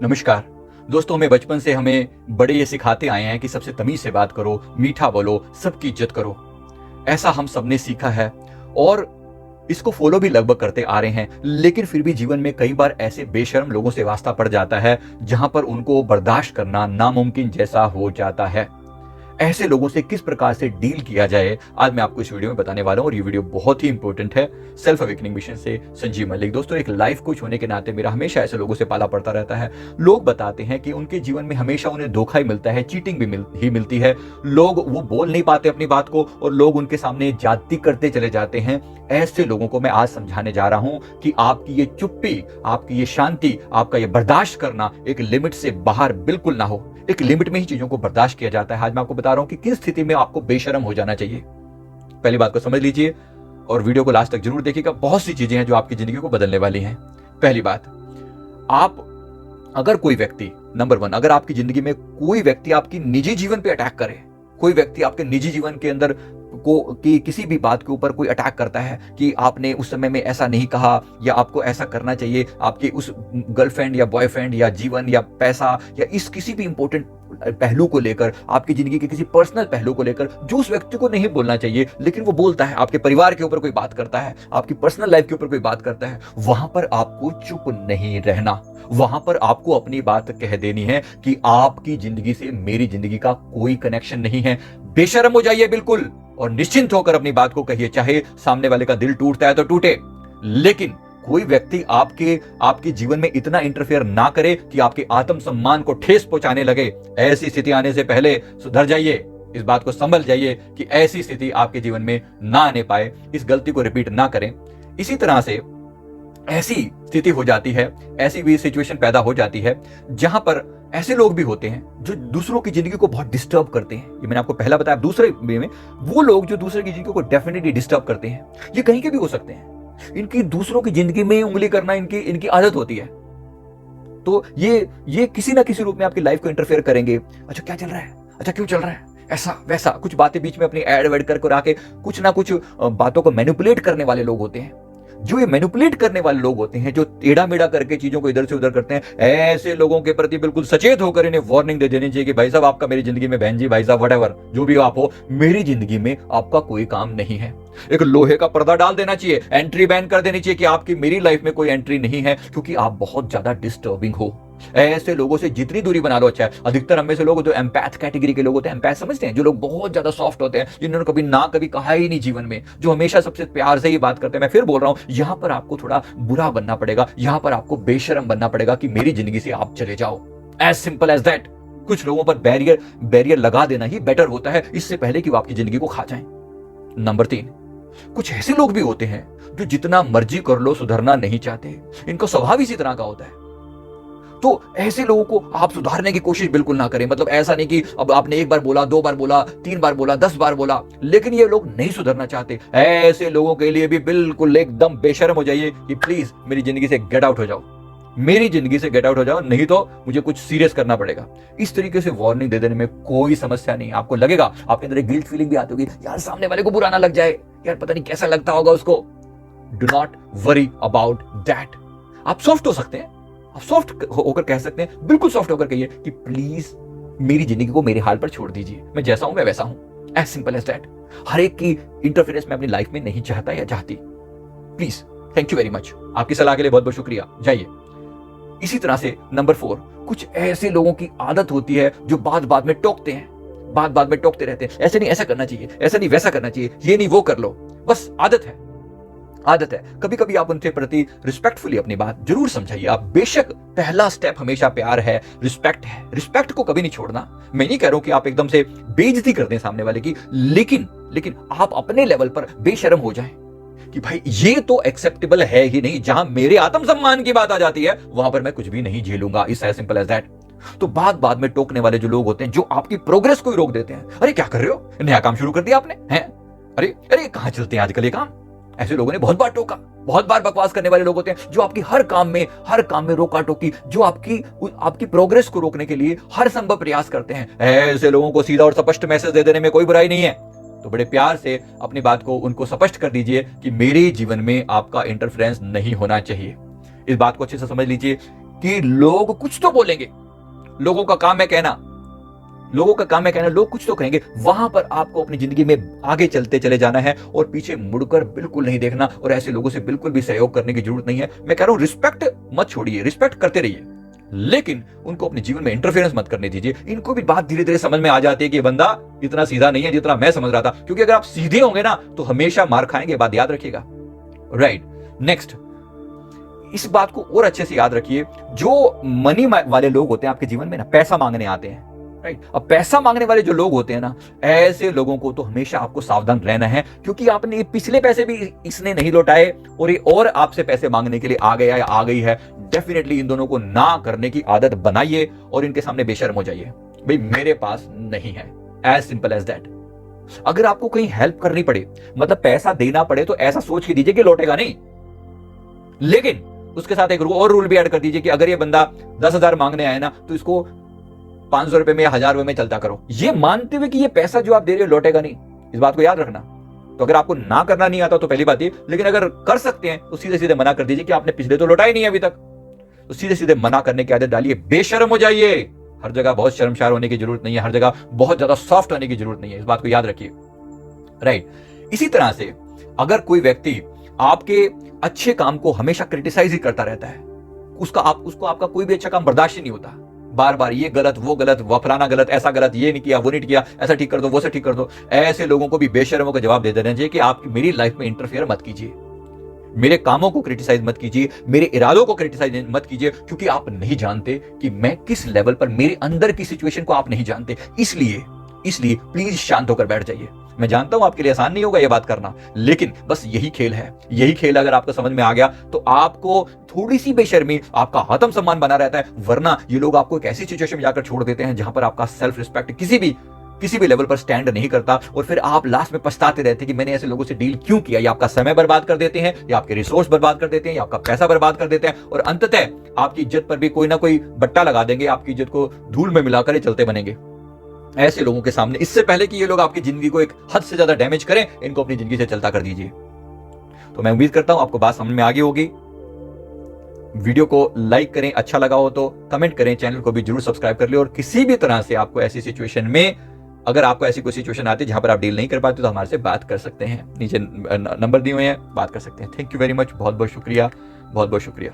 नमस्कार दोस्तों, हमें बचपन से हमें बड़े ये सिखाते आए हैं कि सबसे तमीज से बात करो, मीठा बोलो, सबकी इज्जत करो। ऐसा हम सबने सीखा है और इसको फॉलो भी लगभग करते आ रहे हैं। लेकिन फिर भी जीवन में कई बार ऐसे बेशर्म लोगों से वास्ता पड़ जाता है जहां पर उनको बर्दाश्त करना नामुमकिन जैसा हो जाता है। ऐसे लोगों से किस प्रकार से डील किया जाए, आज मैं आपको इस वीडियो में बताने वाला हूं और ये वीडियो बहुत ही इंपॉर्टेंट है। सेल्फ अवेकनिंग मिशन से संजीव मलिक। दोस्तों, एक लाइफ कोच होने के नाते मेरा हमेशा ऐसे लोगों से पाला पड़ता रहता है। लोग बताते हैं कि उनके जीवन में हमेशा उन्हें धोखा ही मिलता है, चीटिंग भी मिलती है। लोग वो बोल नहीं पाते अपनी बात को और लोग उनके सामने जाति करते चले जाते हैं। ऐसे लोगों को मैं आज समझाने जा रहा हूं कि आपकी ये चुप्पी, आपकी ये शांति, आपका ये बर्दाश्त करना एक लिमिट से बाहर बिल्कुल ना हो। एक लिमिट में ही चीजों को बर्दाश्त किया जाता है। आज मैं आपको बता रहा हूं कि किस स्थिति में आपको बेशर्म हो जाना चाहिए। पहली बात को समझ लीजिए और वीडियो को लास्ट तक जरूर देखिएगा। बहुत सी चीजें हैं जो आपकी जिंदगी को बदलने वाली हैं। पहली बात, अगर कोई व्यक्ति, नंबर 1, अगर आपकी जिंदगी में कोई व्यक्ति आपकी निजी जीवन पे अटैक करे, कोई व्यक्ति आपके निजी जीवन के अंदर की किसी भी बात के ऊपर कोई अटैक करता है कि आपने उस समय में ऐसा नहीं कहा या आपको ऐसा करना चाहिए, आपके उस गर्लफ्रेंड या बॉयफ्रेंड या जीवन या पैसा या इस किसी भी इंपॉर्टेंट पहलू को लेकर, आपकी जिंदगी के किसी पर्सनल पहलू को लेकर जो उस व्यक्ति को नहीं बोलना चाहिए लेकिन वो बोलता है, आपके परिवार के ऊपर कोई बात करता है, आपकी पर्सनल लाइफ के ऊपर कोई बात करता है, वहां पर आपको चुप नहीं रहना। वहां पर आपको अपनी बात कह देनी है कि आपकी जिंदगी से मेरी जिंदगी का कोई कनेक्शन नहीं है। बेशर्म हो जाइए बिल्कुल और निश्चिंत होकर अपनी बात को कहिए। चाहे सामने वाले का दिल टूटता है तो टूटे, लेकिन कोई व्यक्ति आपके जीवन में इतना इंटरफेयर ना करे कि आपके आत्मसम्मान को ठेस पहुंचाने लगे। ऐसी स्थिति आने से पहले सुधर जाइए, इस बात को समझ जाइए कि ऐसी स्थिति आपके जीवन में ना आने पाए। इस गलती को रिपीट ना करें। इसी तरह से ऐसी स्थिति हो जाती है, ऐसी भी सिचुएशन पैदा हो जाती है जहां पर ऐसे लोग भी होते हैं जो दूसरों की जिंदगी को बहुत डिस्टर्ब करते हैं। ये मैंने आपको पहला बताया। दूसरे वे में वो लोग जो दूसरे की जिंदगी को डेफिनेटली डिस्टर्ब करते हैं, ये कहीं के भी हो सकते हैं। इनकी दूसरों की जिंदगी में उंगली करना इनकी आदत होती है। तो ये किसी ना किसी रूप में आपकी लाइफ को इंटरफेयर करेंगे। अच्छा क्या चल रहा है, अच्छा क्यों चल रहा है, ऐसा वैसा कुछ बातें बीच में अपनी ऐड वेड कर आके कुछ ना कुछ बातों को मैनिपुलेट करने वाले लोग होते हैं। जो ये मैनिपुलेट करने वाले लोग होते हैं, जो टेढ़ा मेढ़ा करके चीजों को इधर से उधर करते हैं, ऐसे लोगों के प्रति बिल्कुल सचेत होकर इन्हें वार्निंग दे देनी चाहिए कि भाई साहब, आपका मेरी जिंदगी में, बहन जी, भाई साहब, व्हाटएवर जो भी आप हो, मेरी जिंदगी में आपका कोई काम नहीं है। एक लोहे का पर्दा डाल देना चाहिए, एंट्री बैन कर देनी चाहिए कि आपकी मेरी लाइफ में कोई एंट्री नहीं है, क्योंकि आप बहुत ज्यादा डिस्टर्बिंग हो। ऐसे लोगों से जितनी दूरी बना लो अच्छा है। अधिकतर हम में से लोग जो एम्पैथ कैटेगरी के लोग होते हैं, एम्पैथ समझते हैं, जो लोग बहुत ज्यादा सॉफ्ट होते हैं, जिन्होंने कभी कहा ही नहीं जीवन में, जो हमेशा सबसे प्यार से ही बात करते हैं। मैं फिर बोल रहा हूं, यहां पर आपको थोड़ा बुरा बनना पड़ेगा, यहां पर आपको बेशरम बनना पड़ेगा कि मेरी जिंदगी से आप चले जाओ। As simple as that. कुछ लोगों पर बैरियर लगा देना ही बेटर होता है, इससे पहले कि वो आपकी जिंदगी को खा जाए। नंबर 3, कुछ ऐसे लोग भी होते हैं जो जितना मर्जी कर लो सुधरना नहीं चाहते। इनका स्वभाव इसी तरह का होता है। तो ऐसे लोगों को आप सुधारने की कोशिश बिल्कुल ना करें। मतलब ऐसा नहीं कि अब आपने 1 बार बोला, 2 बार बोला, 3 बार बोला, 10 बार बोला, लेकिन ये लोग नहीं सुधरना चाहते। ऐसे लोगों के लिए भी बिल्कुल एकदम बेशर्म हो जाइए कि प्लीज मेरी जिंदगी से गेट आउट हो जाओ, मेरी जिंदगी से गेट आउट हो जाओ, नहीं तो मुझे कुछ सीरियस करना पड़ेगा। इस तरीके से वार्निंग दे देने में कोई समस्या नहीं। आपको लगेगा, आपके अंदर एक गिल्ट फीलिंग भी आती होगी, यार सामने वाले को बुरा ना लग जाए, यार पता नहीं कैसा लगता होगा उसको। Do not worry about that. आप सॉफ्ट हो सकते हैं, आप सॉफ्ट होकर कह सकते हैं, बिल्कुल सॉफ्ट होकर कहिए कि प्लीज मेरी जिंदगी को मेरे हाल पर छोड़ दीजिए, मैं जैसा हूं मैं वैसा हूं। As simple as that. हर एक की इंटरफेरेंस में अपनी लाइफ में नहीं चाहता या चाहती। Please, thank you very much. आपकी सलाह के लिए बहुत बहुत शुक्रिया। जाइए। इसी तरह से नंबर 4, कुछ ऐसे लोगों की आदत होती है जो बात में टोकते हैं, बात में टोकते रहते हैं। ऐसे नहीं ऐसा करना चाहिए, ऐसा नहीं वैसा करना चाहिए, ये नहीं वो कर लो। बस आदत है। कभी कभी आप उनके प्रति रिस्पेक्टफुली अपनी बात जरूर समझाइए। आप बेशक, पहला स्टेप हमेशा प्यार है, रिस्पेक्ट है। रिस्पेक्ट को कभी नहीं छोड़ना। मैं नहीं कह रहा हूं कि आप एकदम से बेइज्जती कर दें सामने वाले की, लेकिन आप अपने लेवल पर बेशर्म हो जाएं कि भाई ये तो एक्सेप्टेबल है ही नहीं। जहां मेरे आत्मसम्मान की बात आ जाती है वहां पर मैं कुछ भी नहीं झेलूंगा। इस एज सिंपल एज दैट। तो बात में टोकने वाले जो लोग होते हैं, जो आपकी प्रोग्रेस को ही रोक देते हैं, अरे क्या कर रहे हो, नया काम शुरू कर दिया आपने, हैं? अरे कहां चलते हैं आजकल ये काम। ऐसे लोगों ने बहुत बार टोका। बहुत बार बकवास करने वाले लोग होते हैं जो आपकी हर काम में रोका टोकी, जो आपकी प्रोग्रेस को रोकने के लिए हर संभव प्रयास करते हैं। ऐसे लोगों को सीधा और स्पष्ट मैसेज दे देने में कोई बुराई नहीं है। तो बड़े प्यार से अपनी बात को उनको स्पष्ट कर दीजिए कि मेरे जीवन में आपका इंटरफेरेंस नहीं होना चाहिए। इस बात को अच्छे से समझ लीजिए कि लोग कुछ तो बोलेंगे, लोगों का काम है कहना, लोग कुछ तो कहेंगे, वहां पर आपको अपनी जिंदगी में आगे चलते चले जाना है और पीछे मुड़कर बिल्कुल नहीं देखना, और ऐसे लोगों से बिल्कुल भी सहयोग करने की जरूरत नहीं है। मैं कह रहा हूं रिस्पेक्ट मत छोड़िए, रिस्पेक्ट करते रहिए, लेकिन उनको अपने जीवन में इंटरफेरेंस मत करने दीजिए। इनको भी बात धीरे धीरे समझ में आ जाती है कि ये बंदा इतना सीधा नहीं है जितना मैं समझ रहा था, क्योंकि अगर आप सीधे होंगे ना तो हमेशा मार खाएंगे, बात याद रखिएगा। राइट, नेक्स्ट, इस बात को और अच्छे से याद रखिए, जो मनी वाले लोग होते हैं आपके जीवन में ना, पैसा मांगने आते हैं, राइट। अब पैसा मांगने वाले जो लोग होते हैं ना, ऐसे लोगों को तो हमेशा आपको सावधान रहना है, क्योंकि आपने पिछले पैसे भी इसने नहीं लौटाए और ये और आपसे पैसे मांगने के लिए आ गया या आ गई है। डेफिनेटली इन दोनों को ना करने की आदत बनाइए और इनके सामने बेशर्म हो जाइए, भाई मेरे पास नहीं है, एज सिंपल एज दैट। अगर आपको कहीं हेल्प करनी पड़े, मतलब पैसा देना पड़े, तो ऐसा सोच के दीजिए कि लौटेगा नहीं, लेकिन उसके साथ एक और रूल भी ऐड कर दीजिए कि अगर ये बंदा 10,000 मांगने आए ना, तो इसको 500 रुपए में या 1000 रुपए में चलता करो, ये मानते हुए कि ये पैसा जो आप दे रहे हो लौटेगा नहीं। इस बात को याद रखना। तो अगर आपको ना करना नहीं आता तो पहली बात ये, लेकिन अगर कर सकते हैं तो सीधे सीधे मना कर दीजिए कि आपने पिछले तो लौटाई नहीं अभी तक, तो सीधे सीधे मना करने की आदत डालिए, बेशर्म हो जाइए। हर जगह बहुत शर्मशार होने की जरूरत नहीं है, हर जगह बहुत ज्यादा सॉफ्ट होने की जरूरत नहीं है, इस बात को याद रखिए। राइट, इसी तरह से अगर कोई व्यक्ति आपके अच्छे काम को हमेशा क्रिटिसाइज ही करता रहता है, उसको आपका कोई भी अच्छा काम बर्दाश्त ही नहीं होता, बार बार ये गलत, वो फलाना गलत, ऐसा गलत, ये नहीं किया, वो नहीं किया, ऐसा ठीक कर दो, वो से ठीक कर दो, ऐसे लोगों को भी बेशर्मों का जवाब दे देना चाहिए कि आप मेरी लाइफ में इंटरफेयर मत कीजिए, मेरे कामों को क्रिटिसाइज मत कीजिए, मेरे इरादों को क्रिटिसाइज मत कीजिए, क्योंकि आप नहीं जानते कि मैं किस लेवल पर, मेरे अंदर की सिचुएशन को आप नहीं जानते। इसलिए प्लीज शांत होकर बैठ जाइए। मैं जानता हूं आपके लिए आसान नहीं होगा यह बात करना, लेकिन बस यही खेल है। यही खेल अगर आपको समझ में आ गया तो आपको थोड़ी सी बेशर्मी, आपका आत्मसम्मान बना रहता है, वरना ये लोग आपको एक ऐसी सिचुएशन में जाकर छोड़ देते हैं जहां पर आपका सेल्फ रिस्पेक्ट किसी भी लेवल पर स्टैंड नहीं करता, और फिर आप लास्ट में पछताते रहते हैं कि मैंने ऐसे लोगों से डील क्यों किया। या आपका समय बर्बाद कर देते हैं, या आपके रिसोर्स बर्बाद कर देते हैं, या आपका पैसा बर्बाद कर देते हैं, और अंततः आपकी इज्जत पर भी कोई ना कोई बट्टा लगा देंगे, आपकी इज्जत को धूल में मिलाकर चलते बनेंगे। ऐसे लोगों के सामने, इससे पहले कि ये लोग आपकी जिंदगी को एक हद से ज्यादा डैमेज करें, इनको अपनी जिंदगी से चलता कर दीजिए। तो मैं उम्मीद करता हूं आपको बात समझ में आ गई होगी। वीडियो को लाइक करें, अच्छा लगा हो तो कमेंट करें, चैनल को भी जरूर सब्सक्राइब कर ले, और किसी भी तरह से आपको ऐसी सिचुएशन में, अगर आपको ऐसी कोई सिचुएशन आती है जहां पर आप डील नहीं कर पाते तो हमारे से बात कर सकते हैं, नीचे नंबर दिए हुए हैं, बात कर सकते हैं। थैंक यू वेरी मच, बहुत बहुत शुक्रिया, बहुत बहुत शुक्रिया।